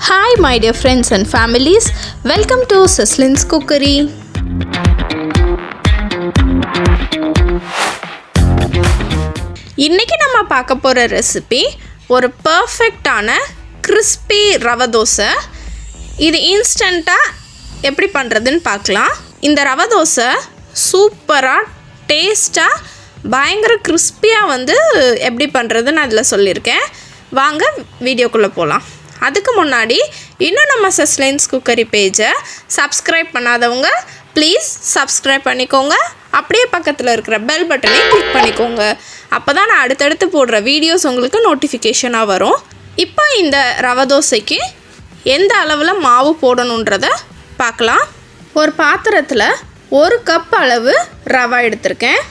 Hi my dear friends and families, welcome to Cecily's Cookery. இன்னைக்கு நம்ம பார்க்க போற ரெசிபி ஒரு பெர்ஃபெக்ட்டான கிறிஸ்பி ரவை தோசை. இது இன்ஸ்டன்ட்டா எப்படி பண்றதுன்னு பார்க்கலாம். இந்த ரவை தோசை சூப்பரா டேஸ்டா பயங்கர கிறிஸ்பியா எப்படி பண்றதுன்னு நான் இதில் சொல்லியிருக்கேன். வாங்க வீடியோக்குள்ளே போகலாம். அதுக்கு முன்னாடி இன்னும் நம்ம Cecily's Cookery பேஜை சப்ஸ்கிரைப் பண்ணாதவங்க ப்ளீஸ் சப்ஸ்கிரைப் பண்ணிக்கோங்க. அப்படியே பக்கத்தில் இருக்கிற பெல் பட்டனை கிளிக் பண்ணிக்கோங்க. அப்போ தான் நான் அடுத்தடுத்து போடுற வீடியோஸ் உங்களுக்கு நோட்டிஃபிகேஷனாக வரும். இப்போ இந்த ரவை தோசைக்கு எந்த அளவில் மாவு போடணுன்றதை பார்க்கலாம். ஒரு பாத்திரத்தில் 1 கப் அளவு ரவை எடுத்திருக்கேன்.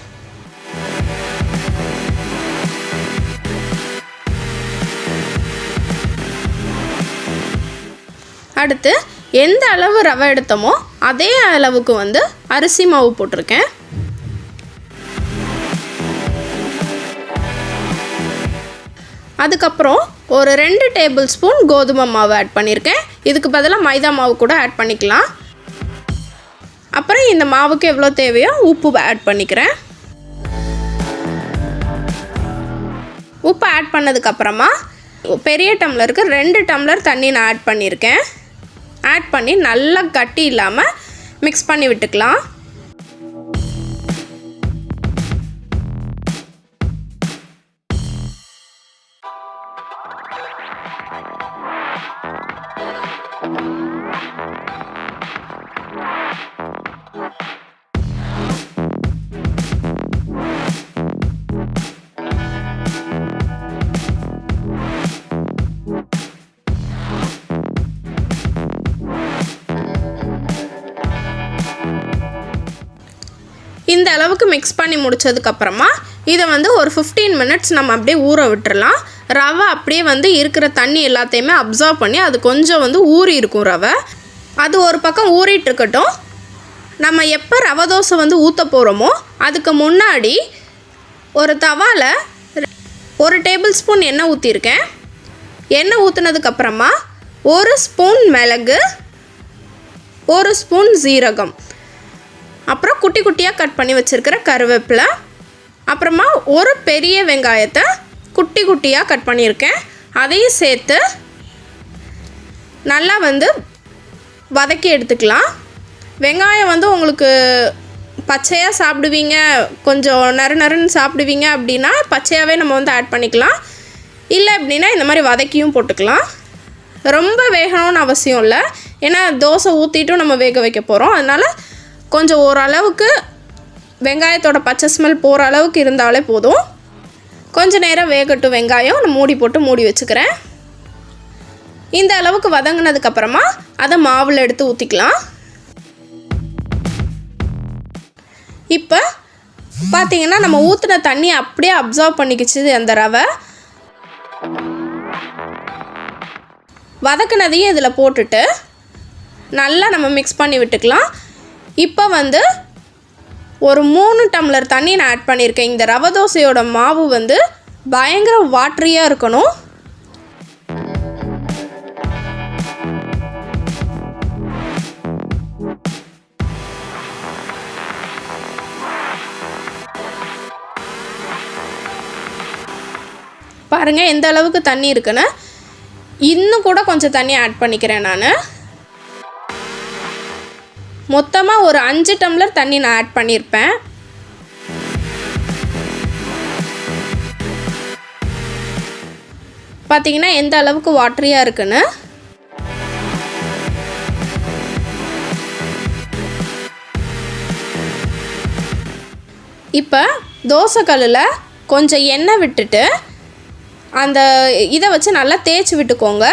அடுத்து எந்த அளவு ரவை எடுத்தோமோ அதே அளவுக்கு அரிசி மாவு போட்டிருக்கேன். அதுக்கப்புறம் ஒரு 2 டேபிள் ஸ்பூன் கோதுமை மாவு ஆட் பண்ணியிருக்கேன். இதுக்கு பதிலாக மைதா மாவு கூட ஆட் பண்ணிக்கலாம். அப்புறம் இந்த மாவுக்கு எவ்வளோ தேவையோ உப்பு ஆட் பண்ணிக்கிறேன். உப்பு ஆட் பண்ணதுக்கப்புறமா பெரிய டம்ளருக்கு 2 டம்ளர் தண்ணி நான் ஆட் பண்ணியிருக்கேன். ஆட் பண்ணி நல்லா கட்டி இல்லாமல் மிக்ஸ் பண்ணி விட்டுக்கலாம். இந்த அளவுக்கு மிக்ஸ் பண்ணி முடிச்சதுக்கப்புறமா இதை ஒரு 15 மினிட்ஸ் நம்ம அப்படியே ஊற விட்டுறலாம். ரவை அப்படியே இருக்கிற தண்ணி எல்லாத்தையுமே அப்சர்வ் பண்ணி அது கொஞ்சம் ஊறி இருக்கும் ரவை. அது ஒரு பக்கம் ஊறிட்டு இருக்கட்டும். நம்ம எப்போ ரவை தோசை ஊற்ற போகிறோமோ அதுக்கு முன்னாடி ஒரு தவாவில் 1 டேபிள் ஸ்பூன் எண்ணெய் ஊற்றிருக்கேன். எண்ணெய் ஊற்றுனதுக்கப்புறமா 1 ஸ்பூன் மிளகு, 1 ஸ்பூன் சீரகம், அப்புறம் குட்டி குட்டியாக கட் பண்ணி வச்சுருக்கிற கருவேப்பிலை, அப்புறமா ஒரு பெரிய வெங்காயத்தை குட்டி குட்டியாக கட் பண்ணியிருக்கேன். அதையும் சேர்த்து நல்லா வதக்கி எடுத்துக்கலாம். வெங்காயம் உங்களுக்கு பச்சையாக சாப்பிடுவீங்க, கொஞ்சம் நறுன்னு சாப்பிடுவீங்க அப்படின்னா பச்சையாகவே நம்ம ஆட் பண்ணிக்கலாம். இல்லை அப்படின்னா இந்த மாதிரி வதக்கியும் போட்டுக்கலாம். ரொம்ப வேகணும்னு அவசியம் இல்லை, ஏன்னா தோசை ஊற்றிட்டும் நம்ம வேக வைக்க போகிறோம். அதனால் கொஞ்சம் ஓரளவுக்கு வெங்காயத்தோட பச்சை ஸ்மெல் போகிற அளவுக்கு இருந்தாலே போதும். கொஞ்சம் நேரம் வேகட்டும் வெங்காயம். நான் மூடி போட்டு மூடி வச்சுக்கிறேன். இந்த அளவுக்கு வதங்கினதுக்கப்புறமா அதை மாவில் எடுத்து ஊற்றிக்கலாம். இப்போ பார்த்தீங்கன்னா நம்ம ஊற்றின தண்ணி அப்படியே அப்சர்வ் பண்ணிக்கிச்சு அந்த ரவை. வதக்குனதையும் இதில் போட்டுட்டு நல்லா நம்ம மிக்ஸ் பண்ணி விட்டுக்கலாம். இப்போ ஒரு 3 டம்ளர் தண்ணி நான் ஆட் பண்ணியிருக்கேன். இந்த ரவை தோசையோட மாவு பயங்கர வாட்டரியாக இருக்கணும். பாருங்கள் எந்த அளவுக்கு தண்ணி இருக்குன்னு. இன்னும் கூட கொஞ்சம் தண்ணி ஆட் பண்ணிக்கிறேன் நான். மொத்தமாக ஒரு 5 டம்ளர் தண்ணி நான் ஆட் பண்ணியிருப்பேன். பார்த்தீங்கன்னா எந்த அளவுக்கு வாட்டரியாக இருக்குன்னு. இப்போ தோசைக்கல்லில் கொஞ்சம் எண்ணெய் விட்டுட்டு அந்த இதை வச்சு நல்லா தேய்ச்சி விட்டுக்கோங்க.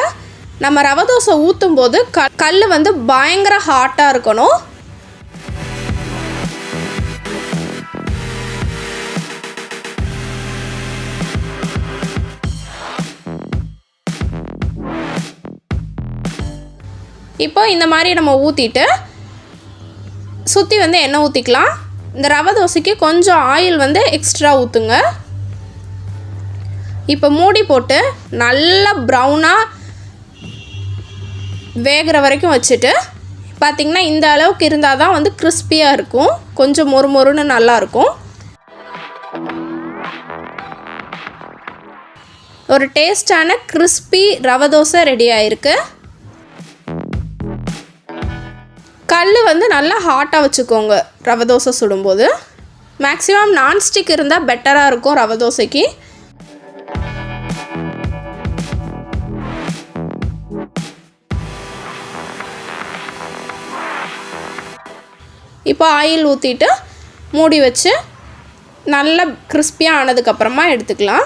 நம்ம ரவை தோசை ஊற்றும் போது கல் பயங்கர ஹாட்டாக இருக்கணும். இப்போ இந்த மாதிரி நம்ம ஊற்றிட்டு சுற்றி எண்ணெய் ஊற்றிக்கலாம். இந்த ரவை தோசைக்கு கொஞ்சம் ஆயில் எக்ஸ்ட்ரா ஊற்றுங்க. இப்போ மூடி போட்டு நல்லா ப்ரௌனாக வேகிற வரைக்கும் வச்சுட்டு பார்த்திங்கன்னா இந்த அளவுக்கு இருந்தால் தான் வந்து கிறிஸ்பியாக இருக்கும், கொஞ்சம் மொறு மொறுன்னு நல்லாயிருக்கும். ஒரு டேஸ்டான கிறிஸ்பி ரவை தோசை ரெடி ஆகிருக்கு. கல் வந்து நல்லா ஹாட்டாக வச்சுக்கோங்க ரவை தோசை சுடும்போது. மேக்ஸிமம் நான்ஸ்டிக் இருந்தால் பெட்டராக இருக்கும் ரவை தோசைக்கு. இப்போ ஆயில் ஊற்றிட்டு மூடி வச்சு நல்லா கிறிஸ்பியாக ஆனதுக்கப்புறமா எடுத்துக்கலாம்.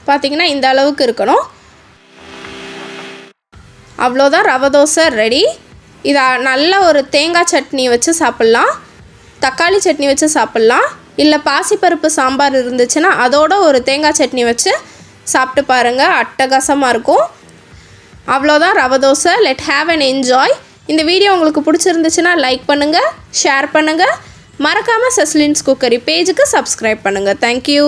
பார்த்திங்கன்னா இந்த அளவுக்கு இருக்கணும். அவ்வளோதான், ரவை தோசை ரெடி. இதை நல்ல ஒரு தேங்காய் சட்னி வச்சு சாப்பிட்லாம், தக்காளி சட்னி வச்சு சாப்பிட்லாம், இல்லை பாசிப்பருப்பு சாம்பார் இருந்துச்சுன்னா அதோட ஒரு தேங்காய் சட்னி வச்சு சாப்பிட்டு பாருங்கள், அட்டகாசமாக இருக்கும். அவ்வளோதான் ரவை dosa. Let have and enjoy. இந்த வீடியோ உங்களுக்கு பிடிச்சிருந்துச்சுன்னா லைக் பண்ணுங்கள், ஷேர் பண்ணுங்கள், மறக்காமல் செஸ்லின்ஸ் குக்கரி பேஜுக்கு சப்ஸ்கிரைப் பண்ணுங்கள். தேங்க்யூ.